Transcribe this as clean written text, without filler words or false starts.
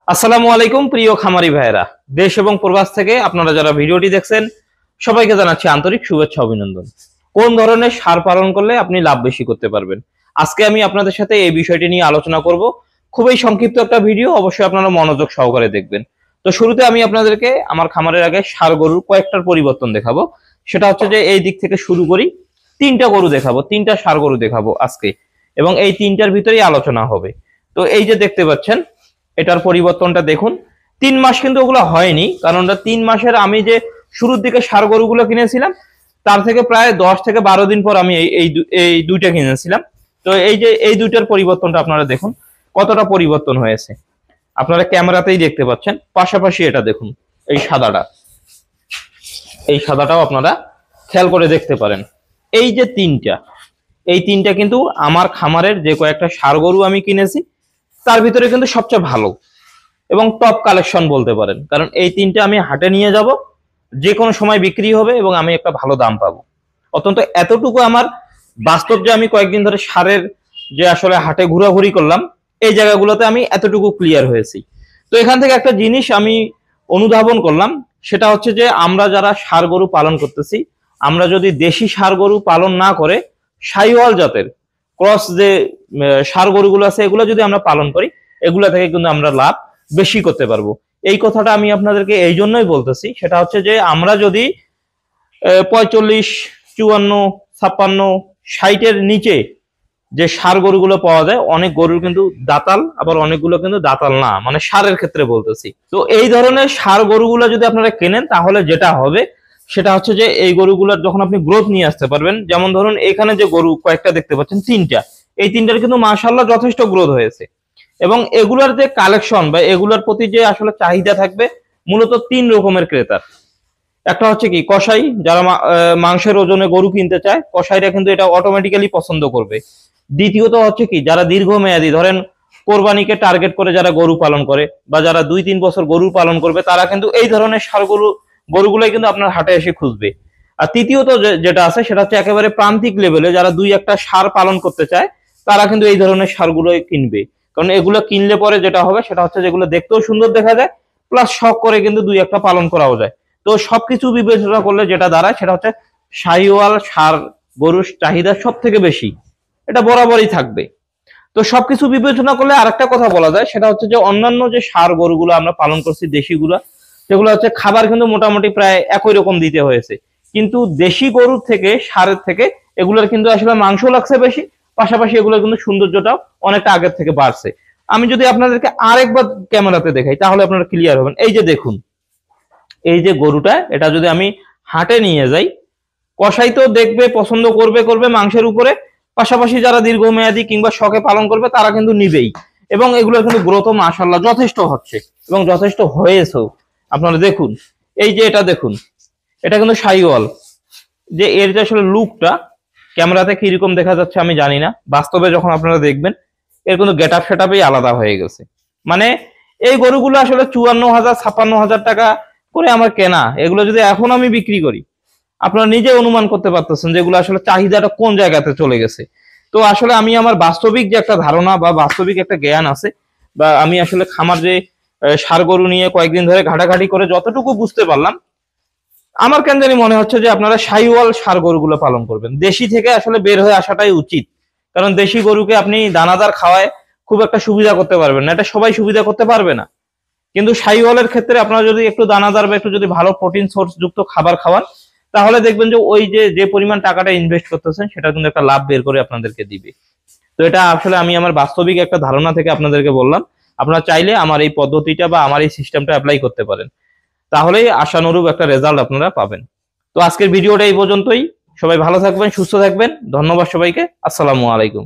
আসসালামু আলাইকুম প্রিয় খামারি ভাইয়েরা, দেশ এবং প্রবাস থেকে আপনারা যারা ভিডিওটি দেখছেন সবাইকে জানাচ্ছি আন্তরিক শুভেচ্ছা অভিনন্দন। কোন ধরনের সার পালন করলে আপনি লাভ বেশি করতে পারবেন, আজকে আমি আপনাদের সাথে এই বিষয়টি নিয়ে আলোচনা করব। খুবই সংক্ষিপ্ত একটা ভিডিও, অবশ্যই আপনারা মনোযোগ সহকারে দেখবেন। তো শুরুতে আমি আপনাদেরকে আমার খামারের আগে ষাঁড় গরুর কয়েকটার পরিবর্তন দেখাবো। সেটা হচ্ছে যে এই দিক থেকে শুরু করি, তিনটা গরু দেখাবো, তিনটা ষাঁড় গরু দেখাবো আজকে, এবং এই তিনটার ভিতরেই আলোচনা হবে। তো এই যে দেখতে পাচ্ছেন, এটার পরিবর্তনটা দেখুন। 3 মাস কিন্তু ওগুলো হয়নি, কারণ 3 মাসের আমি যে শুরুর দিকে ষাঁড় গরুগুলো কিনেছিলাম তার থেকে প্রায় 10 থেকে 12 দিন পর আমি এই দুইটা কিনেছিলাম। তো এই যে এই দুইটার পরিবর্তনটা আপনারা দেখুন কতটা পরিবর্তন হয়েছে, আপনারা ক্যামেরাতেই দেখতে পাচ্ছেন। পাশাপাশি এটা দেখুন, এই সাদাটা, এই সাদাটাও আপনারা খেয়াল করে দেখতে পারেন। এই যে এই তিনটা কিন্তু আমার খামারের যে কয়েকটা ষাঁড় গরু আমি কিনেছি তার ভিতরে কিন্তু সবচেয়ে ভালো এবং টপ কালেকশন বলতে পারেন, কারণ এই তিনটা আমি হাটে নিয়ে যাব, যে কোনো সময় বিক্রি হবে এবং আমি একটা ভালো দাম পাবো। অত্যন্ত এতটুকু আমার বাস্তব, যে আমি কয়েকদিন ধরে ষাঁড়ের যে আসলে হাটে ঘোরাঘুরি করলাম, এই জায়গাগুলোতে আমি এতটুকু ক্লিয়ার হয়েছি। তো এখান থেকে একটা জিনিস আমি অনুধাবন করলাম, সেটা হচ্ছে যে আমরা যারা ষাঁড় গরু পালন করতেছি, আমরা যদি দেশি ষাঁড় গরু পালন না করে শাহিওয়াল জাতের ক্রস যে ষাঁড় গরুগুলো আছে এগুলো যদি আমরা পালন করি, এগুলা থেকে কিন্তু আমরা লাভ বেশি করতে পারবো। এই কথাটা আমি আপনাদেরকে এই জন্যই বলতেছি, সেটা হচ্ছে যে আমরা যদি 45, 54, 56, 60-এর নিচে যে ষাঁড় গরুগুলো পাওয়া যায়, অনেক গরুর কিন্তু দাতাল, আবার অনেকগুলো কিন্তু দাতাল না, মানে ষাঁড়ের ক্ষেত্রে বলতেছি। তো এই ধরনের ষাঁড় গরুগুলো যদি আপনারা কেনেন, তাহলে যেটা হবে সেটা হচ্ছে যে এই গরুগুলোর যখন আপনি গ্রোথ নিয়ে আসতে পারবেন, যেমন ধরুন এখানে যে গরু কয়েকটা দেখতে পাচ্ছেন, তিনটা, এই তিনটার কিন্তু মাশাআল্লাহ যথেষ্ট গ্রোথ হয়েছে। এবং এগুলার যে কালেকশন বা এগুলার প্রতি যে আসলে চাহিদা থাকবে মূলত 3 রকমের ক্রেতার। একটা হচ্ছে কি কসাই, যারা মাংসের ওজনে গরু কিনতে চায়, কসাইরা কিন্তু এটা অটোমেটিক্যালি পছন্দ করবে। দ্বিতীয়ত হচ্ছে কি যারা দীর্ঘমেয়াদী, ধরেন কোরবানিকে টার্গেট করে যারা গরু পালন করে, বা যারা 2-3 বছর গরু পালন করবে, তারা কিন্তু এই ধরনের ষাঁড় গরুগুলোই কিন্তু আপনার হাটে এসে খুঁজবে। আর তৃতীয়ত যেটা আছে সেটা হচ্ছে একেবারে প্রান্তিক লেভেলে যারা 2-1টা ষাঁড় পালন করতে চায়, তারা কিন্তু এই ধরনের ষাঁড়গুলোই কিনবে। কারণ এগুলো কিনলে পরে যেটা হবে সেটা হচ্ছে যেগুলো দেখতেও সুন্দর দেখা যায়, প্লাস শখ করে কিন্তু 2-1টা পালন করাও যায়। তো সবকিছু বিবেচনা করলে যেটা দাঁড়ায় সেটা হচ্ছে শাহিওয়াল ষাঁড় গরুর চাহিদা সব থেকে বেশি, এটা বরাবরই থাকবে। তো সবকিছু বিবেচনা করলে আরেকটা কথা বলা যায়, সেটা হচ্ছে যে অন্যান্য যে ষাঁড় গরুগুলো আমরা পালন করছি দেশিগুলা, সেগুলো হচ্ছে খাবার কিন্তু মোটামুটি প্রায় একই রকম দিতে হয়েছে, কিন্তু দেশি গরুর থেকে ষাঁড়ের থেকে এগুলোর কিন্তু আসলে মাংস লাগছে বেশি, পাশাপাশি এগুলোর কিন্তু সৌন্দর্যটাও অনেকটা আগের থেকে বাড়ছে। আমি যদি আপনাদেরকে আরেকবার ক্যামেরাতে দেখাই তাহলে আপনারা ক্লিয়ার হবেন। এই যে দেখুন, এই যে গরুটা, এটা যদি আমি হাটে নিয়ে যাই, কসাই তো দেখবে, পছন্দ করবে মাংসের উপরে, পাশাপাশি যারা দীর্ঘমেয়াদী কিংবা শখে পালন করবে তারা কিন্তু নিবেই। এবং এগুলোর কিন্তু গ্রোথও মাশাআল্লাহ যথেষ্ট হচ্ছে এবং যথেষ্ট হয়েছেও। আপনারা দেখুন, এই যে এটা দেখুন, এটা কিন্তু শাহিওয়াল। যে এর যে আসলে লুকটা ক্যামেরাতে কিরকম দেখা যাচ্ছে আমি জানি না, বাস্তবে যখন আপনারা দেখবেন এর কিন্তু গেট আপ সেট আপই আলাদা হয়ে গেছে। মানে এই গরুগুলো আসলে 54,000, 56,000 টাকা করে আমার কেনা, এগুলো যদি এখন আমি বিক্রি করি, আপনারা নিজে অনুমান করতে পারতেছেন যে এগুলো আসলে চাহিদাটা কোন জায়গাতে চলে গেছে। তো আসলে আমি আমার বাস্তবিক যে একটা ধারণা বা বাস্তবিক একটা জ্ঞান আছে, বা আমি আসলে খামার যে ষাঁড় গরু নিয়ে কয়েকদিন ধরে ঘাটাঘাটি করে যতটুকু বুঝতে পারলাম, আমার কেন জানি মনে হচ্ছে যে আপনারা শাহিওয়াল ষাঁড় গরুগুলো পালন করবেন। দেশি থেকে আসলে বের হয়ে আসাটাই উচিত, কারণ দেশি গরুকে আপনি দানাদার খাওয়ায় খুব একটা সুবিধা করতে পারবেন না, এটা সবাই সুবিধা করতে পারবে না। কিন্তু শাহিওয়ালের ক্ষেত্রে আপনারা যদি একটু দানাদার বা একটু যদি ভালো প্রোটিন সোর্স যুক্ত খাবার খাওয়ান, তাহলে দেখবেন যে ওই যে পরিমাণ টাকাটা ইনভেস্ট করতেছেন সেটা কিন্তু একটা লাভ বের করে আপনাদেরকে দিবে। তো এটা আসলে আমি আমার বাস্তবিক একটা ধারণা থেকে আপনাদেরকে বললাম। আপনারা চাইলে আমার এই পদ্ধতিটা বা আমার এই সিস্টেমটা অ্যাপ্লাই করতে পারেন, তাহলেই আশানুরূপ একটা রেজাল্ট আপনারা পাবেন। তো আজকের ভিডিওটা এই পর্যন্তই। সবাই ভালো থাকবেন, সুস্থ থাকবেন। ধন্যবাদ সবাইকে। আসসালামু আলাইকুম।